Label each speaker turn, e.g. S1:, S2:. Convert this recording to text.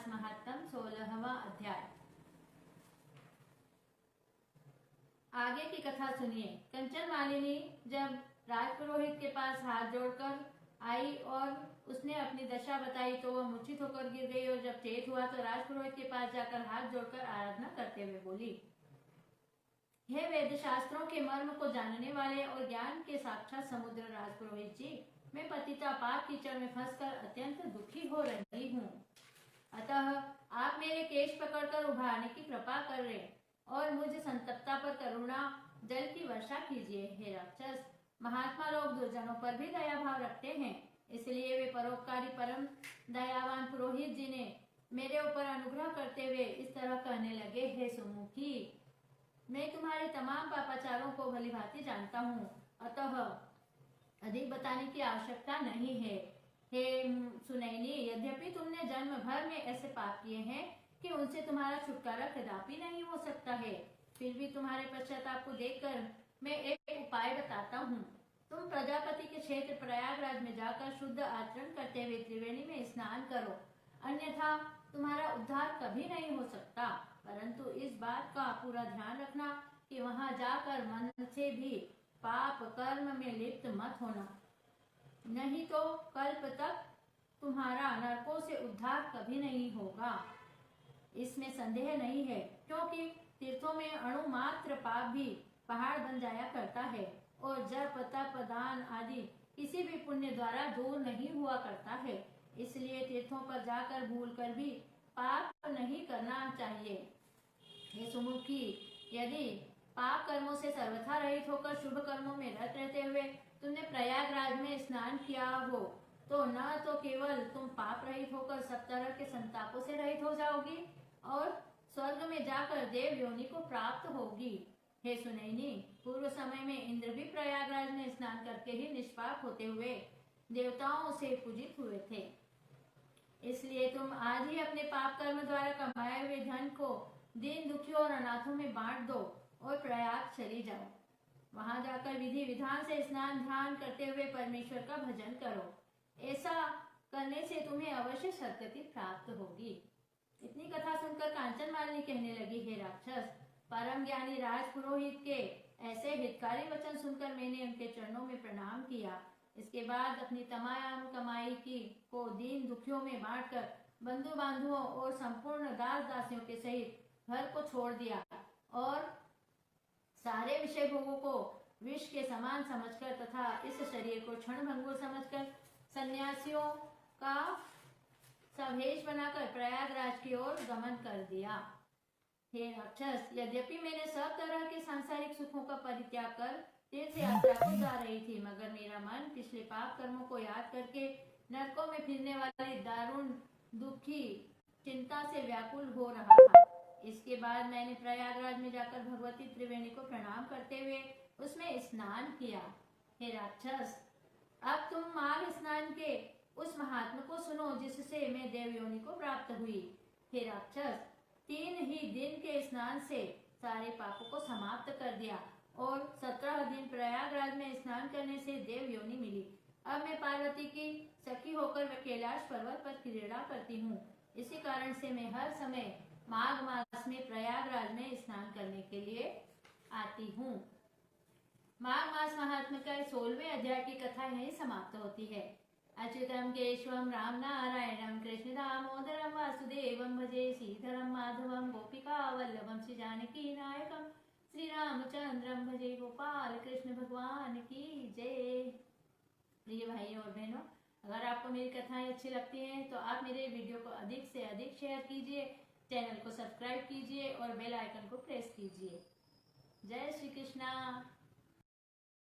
S1: महात्म 16वां अध्याय। आगे की कथा सुनिए। कंचन मालिनी जब राजपुरोहित के पास हाथ जोड़कर आई और उसने अपनी दशा बताई तो वह मूर्छित होकर गिर गई और जब चेत हुआ तो राजपुरोहित के पास जाकर हाथ जोड़कर आराधना करते हुए बोली, हे वेद शास्त्रों के मर्म को जानने वाले और ज्ञान के साक्षात समुद्र राजपुरोहित जी, मैं पतिता पाप कीचड़ में फंसकर अत्यंत दुखी हो रही हूँ। अतः आप मेरे केश पकड़कर उभारने की कृपा कर रहे और मुझ संतप्ता पर करुणा जल की वर्षा कीजिए। हे राक्षस, महात्मा लोग दुर्जनों पर भी दया भाव रखते हैं, इसलिए वे परोपकारी परम दयावान पुरोहित जी ने मेरे ऊपर अनुग्रह करते हुए इस तरह कहने लगे, हे सुमुखी, मैं तुम्हारे तमाम पापाचारों को भलीभांति जानता हूँ, अतः अधिक बताने की आवश्यकता नहीं है। हे सुनैनी, यद्यपि तुमने जन्म भर में ऐसे पाप किए हैं कि उनसे तुम्हारा छुटकारा कदापि नहीं हो सकता है, फिर भी तुम्हारे पश्चाताप को देखकर मैं एक उपाय बताता हूँ। तुम प्रजापति के क्षेत्र प्रयागराज में जाकर शुद्ध आचरण करते हुए त्रिवेणी में स्नान करो, अन्यथा तुम्हारा उद्धार कभी नहीं हो सकता। परंतु इस बात का पूरा ध्यान रखना कि वहां जाकर मन से भी पाप कर्म में लिप्त मत होना, नहीं तो कल्प तक तुम्हारा नरकों से उद्धार कभी नहीं होगा। इसमें संदेह नहीं है, क्योंकि तीर्थों में अणु मात्र पाप भी पहाड़ बन जाया करता है और जप तप दान आदि किसी भी पुण्य द्वारा दूर नहीं हुआ करता है। इसलिए तीर्थों पर जाकर भूल कर भी पाप नहीं करना चाहिए। हे सुमुखी, यदि पाप कर्मों से सर्वथा रहित होकर शुभ कर्मों में रत रहते हुए तुमने प्रयागराज में स्नान किया हो तो न तो केवल तुम पाप रहित होकर सब तरह के संतापों से रहित हो जाओगी और स्वर्ग में जाकर देव योनि को प्राप्त होगी। हे सुनैनी, पूर्व समय में इंद्र भी प्रयागराज में स्नान करके ही निष्पाप होते हुए देवताओं से पूजित हुए थे। इसलिए तुम आज ही अपने पाप कर्म द्वारा कमाए हुए धन को दीन दुखियों और अनाथों में बांट दो और प्रयाग चली जाओ। वहां जाकर विधि विधान से स्नान ध्यान करते हुए परमेश्वर का भजन करो। ऐसा करने से तुम्हें अवश्य सद्गति प्राप्त होगी। इतनी कथा सुनकर कांचन मालिनी कहने लगी, हे राक्षस, परम ज्ञानी राजपुरोहित के ऐसे हितकारी वचन सुनकर मैंने उनके चरणों में प्रणाम किया। इसके बाद अपनी तमाम कमाई की को दीन दुखियों में बांटकर बंधु बांधुओं और संपूर्ण दास दासियों के सहित घर को छोड़ दिया और सारे विषय भोगों को विष के समान समझकर तथा इस शरीर को क्षण भंगुर समझकर सन्यासियों का सवेश बनाकर प्रयागराज की ओर गमन कर दिया। हे राक्षस, यद्यपि मैंने सब तरह के सांसारिक सुखों का परित्याग कर तीर्थ यात्रा को जा रही थी, मगर मेरा मन पिछले पाप कर्मों को याद करके नरकों में फिरने वाली दारुण दुखी चिंता से व्याकुल हो रहा था। इसके बाद मैंने प्रयागराज में जाकर भगवती त्रिवेणी को प्रणाम करते हुए उसमें स्नान किया। हे राक्षस, अब तुम माघ स्नान के उस महात्मा को सुनो जिससे मैं देव योनि को प्राप्त हुई। हे राक्षस, 3 ही दिन के स्नान से सारे पापों को समाप्त कर दिया और 17 दिन प्रयागराज में स्नान करने से देव योनि मिली। अब मैं पार्वती की सखी होकर कैलाश पर्वत पर क्रीड़ा करती हूँ। इसी कारण से मैं हर समय माघ मास में प्रयागराज में स्नान करने के लिए आती हूँ। माघ मास महात्मा का 16वें अध्याय की कथा यही समाप्त होती है। अच्युतम केशवम राम नारायणम कृष्ण दामोदरम वासुदेवम भजे श्रीधरम माधवम गोपिका वल्लभम श्री जानकी नायकम श्री रामचंद्रम भजे गोपाल कृष्ण भगवान की जय। प्रिय भाइयों और बहनों, अगर आपको मेरी कथाएं अच्छी लगती हैं तो आप मेरे वीडियो को अधिक से अधिक शेयर कीजिए, चैनल को सब्सक्राइब कीजिए और बेल आइकन को प्रेस कीजिए। जय श्री कृष्णा।